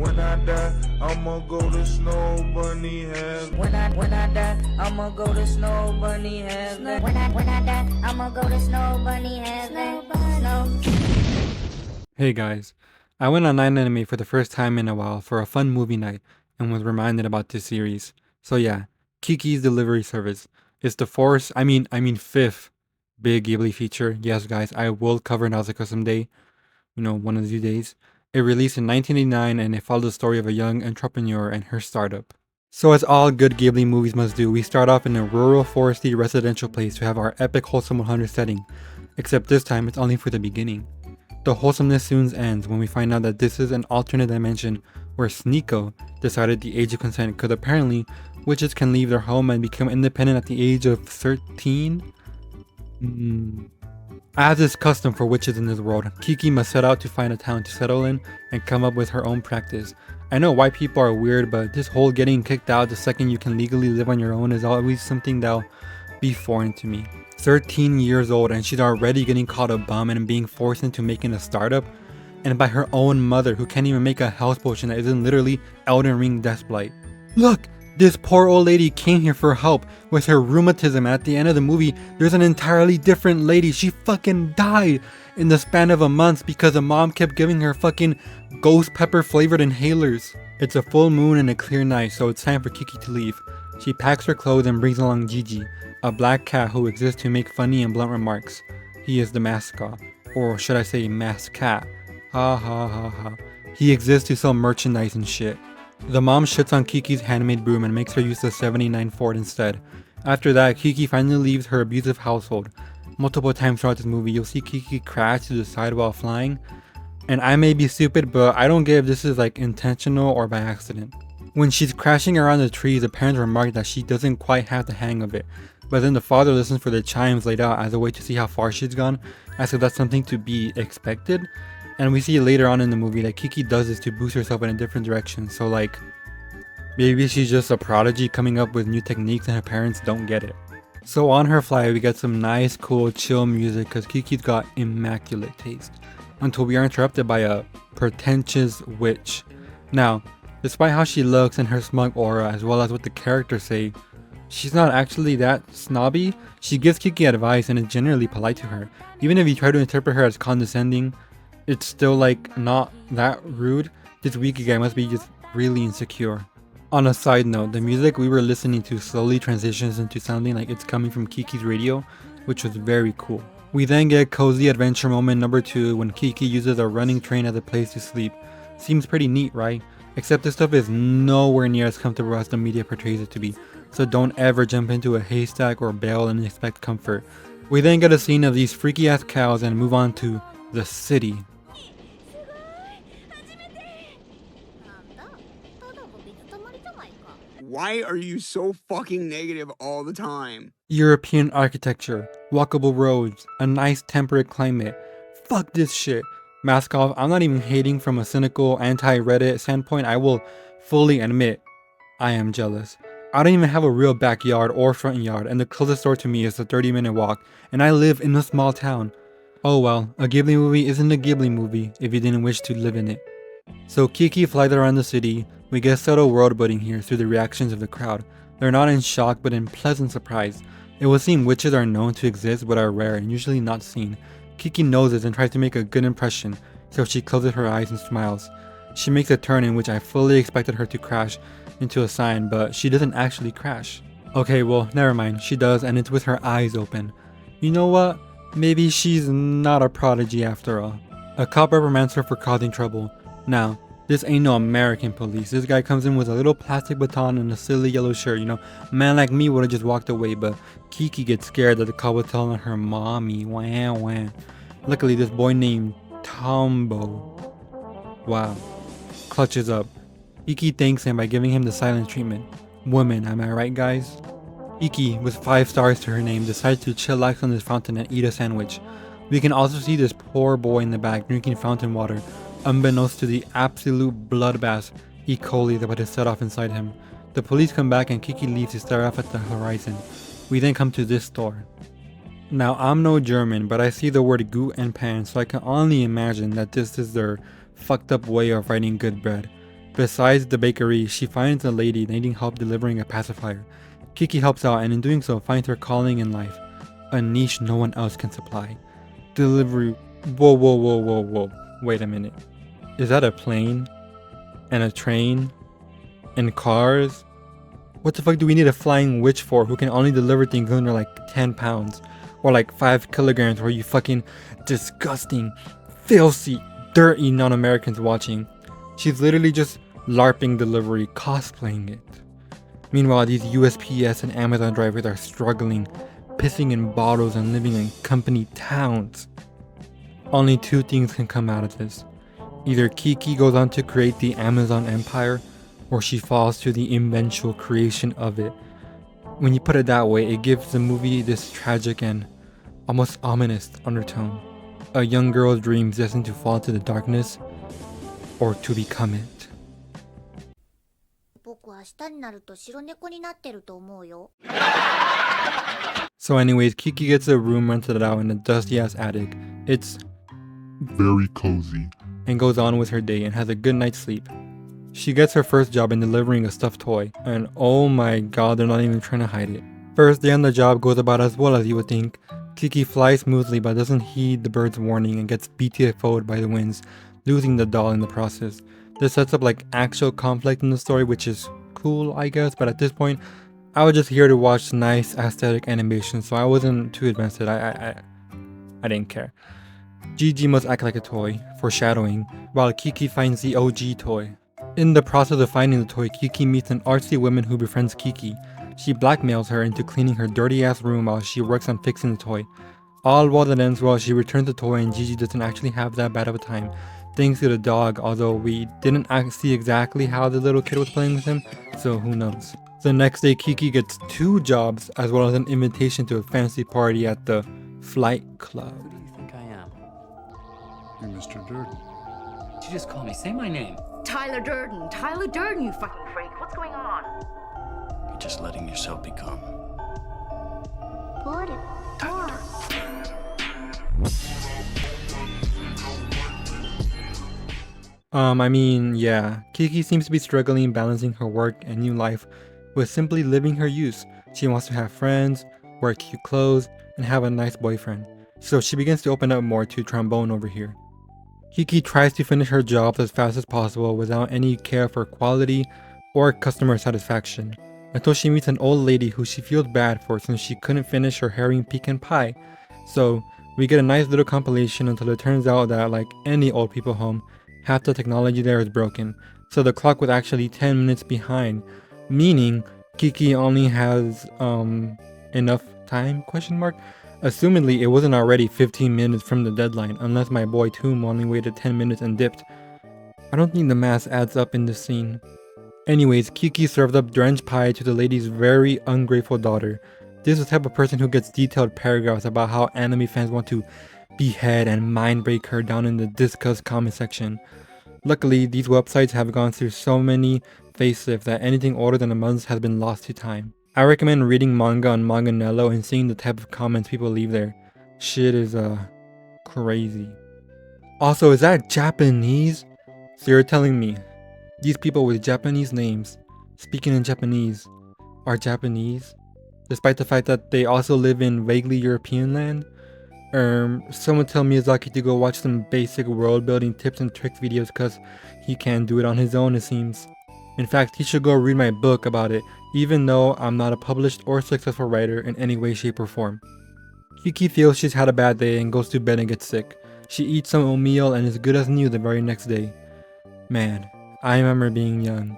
When I die, I'ma go to Snow Bunny heaven. When I die, I'ma go to Snow Bunny heaven. When I die, I'ma go to Snow Bunny heaven. Snow. Hey guys, I went on 9anime for the first time in a while for a fun movie night and was reminded about this series. So yeah, Kiki's Delivery Service. It's the fifth big Ghibli feature. Yes guys, I will cover Nausicaa someday, one of these days. It released in 1989 and it followed the story of a young entrepreneur and her startup. So as all good Ghibli movies must do, we start off in a rural foresty residential place to have our epic wholesome 100 setting. Except this time it's only for the beginning. The wholesomeness soon ends when we find out that this is an alternate dimension where Sneeko decided the age of consent could apparently witches can leave their home and become independent at the age of 13? As is custom for witches in this world, Kiki must set out to find a town to settle in and come up with her own practice. I know white people are weird, but this whole getting kicked out the second you can legally live on your own is always something that'll be foreign to me. 13 years old and she's already getting called a bum and being forced into making a startup, and by her own mother who can't even make a health potion that isn't literally Elden Ring Deathblight. Look! This poor old lady came here for help with her rheumatism, and at the end of the movie, there's an entirely different lady. She fucking died in the span of a month because the mom kept giving her fucking ghost pepper flavored inhalers. It's a full moon and a clear night, so it's time for Kiki to leave. She packs her clothes and brings along Gigi, a black cat who exists to make funny and blunt remarks. He is the mascot, or should I say mascat. Ha ha ha ha. He exists to sell merchandise and shit. The mom shits on Kiki's handmade broom and makes her use the 79 Ford instead. After that, Kiki finally leaves her abusive household. Multiple times throughout this movie, you'll see Kiki crash to the side while flying. And I may be stupid, but I don't get if this is like intentional or by accident. When she's crashing around the trees, the parents remark that she doesn't quite have the hang of it. But then the father listens for the chimes laid out as a way to see how far she's gone, as if that's something to be expected. And we see later on in the movie that Kiki does this to boost herself in a different direction, so like, maybe she's just a prodigy coming up with new techniques and her parents don't get it. So on her flight we get some nice, cool, chill music because Kiki's got immaculate taste, until we are interrupted by a pretentious witch. Now, despite how she looks and her smug aura as well as what the characters say, she's not actually that snobby. She gives Kiki advice and is generally polite to her. Even if you try to interpret her as condescending, it's still like not that rude. This weak guy must be just really insecure. On a side note, the music we were listening to slowly transitions into sounding like it's coming from Kiki's radio, which was very cool. We then get cozy adventure moment number 2 when Kiki uses a running train as a place to sleep. Seems pretty neat, right? Except this stuff is nowhere near as comfortable as the media portrays it to be, so don't ever jump into a haystack or bale and expect comfort. We then get a scene of these freaky ass cows and move on to the city. Why are you so fucking negative all the time? European architecture, walkable roads, a nice temperate climate. Fuck this shit. Mask off, I'm not even hating from a cynical anti-Reddit standpoint. I will fully admit I am jealous. I don't even have a real backyard or front yard, and the closest store to me is a 30-minute walk, and I live in a small town. Oh well, a Ghibli movie isn't a Ghibli movie if you didn't wish to live in it. So Kiki flies around the city. We get subtle world building here through the reactions of the crowd. They're not in shock but in pleasant surprise. It would seem witches are known to exist but are rare and usually not seen. Kiki knows this and tries to make a good impression, so she closes her eyes and smiles. She makes a turn in which I fully expected her to crash into a sign, but she doesn't actually crash. Okay, well, never mind, she does, and it's with her eyes open. You know what? Maybe she's not a prodigy after all. A cop reprimands her for causing trouble. Now, this ain't no American police. This guy comes in with a little plastic baton and a silly yellow shirt, Man like me would've just walked away, but Kiki gets scared that the cop was telling her mommy, wah wah. Luckily, this boy named Tombo, wow, clutches up. Kiki thanks him by giving him the silent treatment. Woman, am I right guys? Kiki, with 5 stars to her name, decides to chillax on this fountain and eat a sandwich. We can also see this poor boy in the back drinking fountain water, unbeknownst to the absolute bloodbath E. coli that was set off inside him. The police come back and Kiki leaves to stare off at the horizon. We then come to this store. Now I'm no German, but I see the word Gut and Pan, so I can only imagine that this is their fucked up way of writing good bread. Besides the bakery, she finds a lady needing help delivering a pacifier. Kiki helps out and in doing so finds her calling in life, a niche no one else can supply. Delivery. Whoa, whoa, whoa, whoa, whoa. Wait a minute. Is that a plane? And a train? And cars? What the fuck do we need a flying witch for who can only deliver things under like 10 pounds? Or like 5 kilograms for you fucking disgusting, filthy, dirty non-Americans watching? She's literally just LARPing delivery, cosplaying it. Meanwhile, these USPS and Amazon drivers are struggling, pissing in bottles and living in company towns. Only two things can come out of this. Either Kiki goes on to create the Amazon empire, or she falls to the eventual creation of it. When you put it that way, it gives the movie this tragic and almost ominous undertone. A young girl's dreams destined to fall to the darkness, or to become it. 僕は明日になると白猫になってると思うよ。 So anyways, Kiki gets a room rented out in a dusty ass attic. It's Very cozy. and goes on with her day and has a good night's sleep. She gets her first job in delivering a stuffed toy, and oh my god, they're not even trying to hide it. First day on the job goes about as well as you would think. Kiki flies smoothly but doesn't heed the bird's warning and gets BTFO'd by the winds, losing the doll in the process. This sets up like actual conflict in the story, which is cool I guess, but at this point I was just here to watch nice aesthetic animation, so I wasn't too invested. I didn't care. Gigi must act like a toy, foreshadowing, while Kiki finds the OG toy. In the process of finding the toy, Kiki meets an artsy woman who befriends Kiki. She blackmails her into cleaning her dirty ass room while she works on fixing the toy. All while that ends well, she returns the toy and Gigi doesn't actually have that bad of a time, thanks to the dog, although we didn't see exactly how the little kid was playing with him, so who knows. The next day, Kiki gets 2 jobs as well as an invitation to a fancy party at the Flight Club. Who do you think I am? You're Mr. Durden. Did you just call me? Say my name. Tyler Durden. Tyler Durden, you fucking freak. What's going on? You're just letting yourself become. What? Tyler Durden. I mean, yeah, Kiki seems to be struggling balancing her work and new life with simply living her youth. She wants to have friends, wear cute clothes, and have a nice boyfriend. So she begins to open up more to trombone over here. Kiki tries to finish her jobs as fast as possible without any care for quality or customer satisfaction, until she meets an old lady who she feels bad for since she couldn't finish her herring pecan pie. So we get a nice little compilation until it turns out that, like any old people home, half the technology there is broken, so the clock was actually 10 minutes behind, meaning Kiki only has enough time, question mark? Assumedly it wasn't already 15 minutes from the deadline, unless my boy Toom only waited 10 minutes and dipped. I don't think the math adds up in this scene. Anyways, Kiki served up drenched pie to the lady's very ungrateful daughter. This is the type of person who gets detailed paragraphs about how anime fans want to behead and mind break her down in the discuss comment section. Luckily, these websites have gone through so many facelifts that anything older than a month has been lost to time. I recommend reading manga on Manganello and seeing the type of comments people leave there. Shit is crazy. Also, is that Japanese? So you're telling me these people with Japanese names, speaking in Japanese, are Japanese? Despite the fact that they also live in vaguely European land? Someone tell Miyazaki to go watch some basic world building tips and tricks videos cause he can't do it on his own, it seems. In fact, he should go read my book about it, even though I'm not a published or successful writer in any way, shape, or form. Kiki feels she's had a bad day and goes to bed and gets sick. She eats some oatmeal and is good as new the very next day. Man, I remember being young.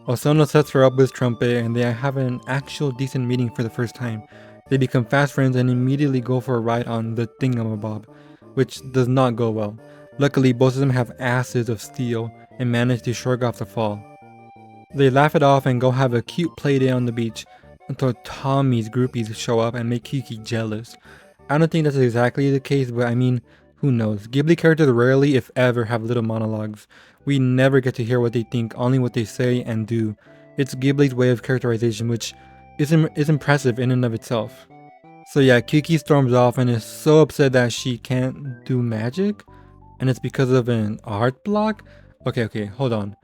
Osono sets her up with Trumpet and they have an actual decent meeting for the first time. They become fast friends and immediately go for a ride on the thingamabob, which does not go well. Luckily, both of them have asses of steel and manage to shrug off the fall. They laugh it off and go have a cute play day on the beach until Tommy's groupies show up and make Kiki jealous. I don't think that's exactly the case, but I mean, who knows. Ghibli characters rarely, if ever, have little monologues. We never get to hear what they think, only what they say and do. It's Ghibli's way of characterization, which is impressive in and of itself. So yeah, Kiki storms off and is so upset that she can't do magic, and it's because of an art block? Okay, hold on.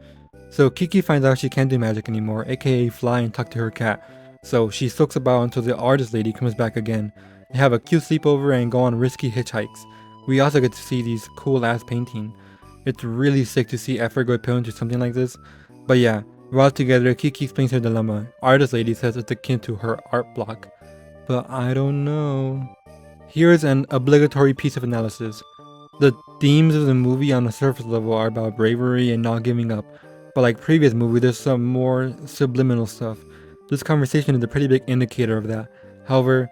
So Kiki finds out she can't do magic anymore, aka fly and talk to her cat. So she soaks about until the artist lady comes back again. They have a cute sleepover and go on risky hitchhikes. We also get to see these cool ass painting. It's really sick to see effort go put into something like this. But yeah, while together, Kiki explains her dilemma. Artist lady says it's akin to her art block. But I don't know. Here's an obligatory piece of analysis. The themes of the movie on the surface level are about bravery and not giving up. But like previous movie, there's some more subliminal stuff. This conversation is a pretty big indicator of that. However,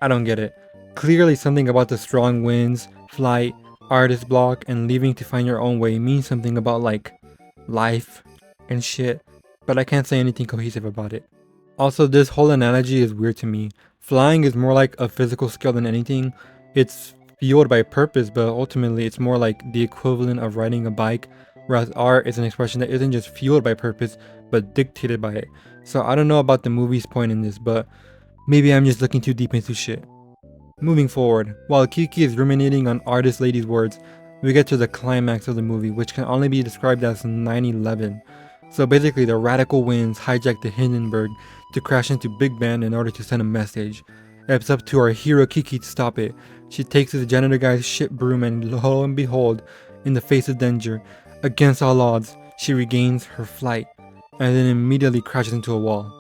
I don't get it. Clearly something about the strong winds, flight, artist block, and leaving to find your own way means something about like life and shit, but I can't say anything cohesive about it. Also, this whole analogy is weird to me. Flying is more like a physical skill than anything. It's fueled by purpose, but ultimately it's more like the equivalent of riding a bike, whereas art is an expression that isn't just fueled by purpose, but dictated by it. So I don't know about the movie's point in this, but maybe I'm just looking too deep into shit. Moving forward, while Kiki is ruminating on artist lady's words, we get to the climax of the movie, which can only be described as 9/11. So basically, the radical winds hijack the Hindenburg to crash into Big Ben in order to send a message. It's up to our hero Kiki to stop it. She takes the janitor guy's shit broom and lo and behold, in the face of danger, against all odds, she regains her flight and then immediately crashes into a wall.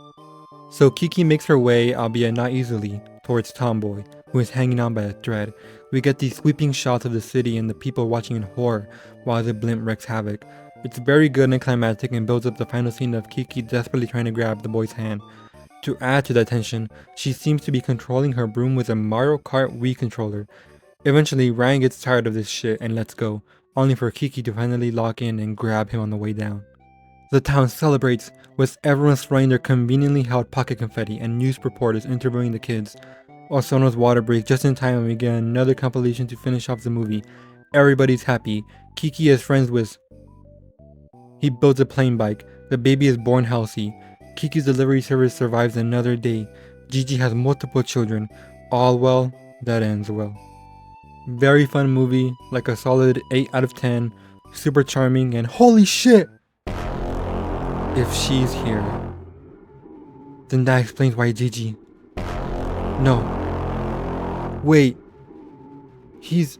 So Kiki makes her way, albeit not easily, towards Tomboy, who is hanging on by a thread. We get these sweeping shots of the city and the people watching in horror while the blimp wreaks havoc. It's very good and climactic and builds up the final scene of Kiki desperately trying to grab the boy's hand. To add to that tension, she seems to be controlling her broom with a Mario Kart Wii controller. Eventually, Ryan gets tired of this shit and lets go, only for Kiki to finally lock in and grab him on the way down. The town celebrates, with everyone throwing their conveniently held pocket confetti and news reporters interviewing the kids. Osono's water breaks just in time and we get another compilation to finish off the movie. Everybody's happy. Kiki is friends with... He builds a plane bike. The baby is born healthy. Kiki's delivery service survives another day. Gigi has multiple children. All well, that ends well. Very fun movie, like a solid 8 out of 10. Super charming and holy shit! If she's here, then that explains why Gigi... No. Wait. He's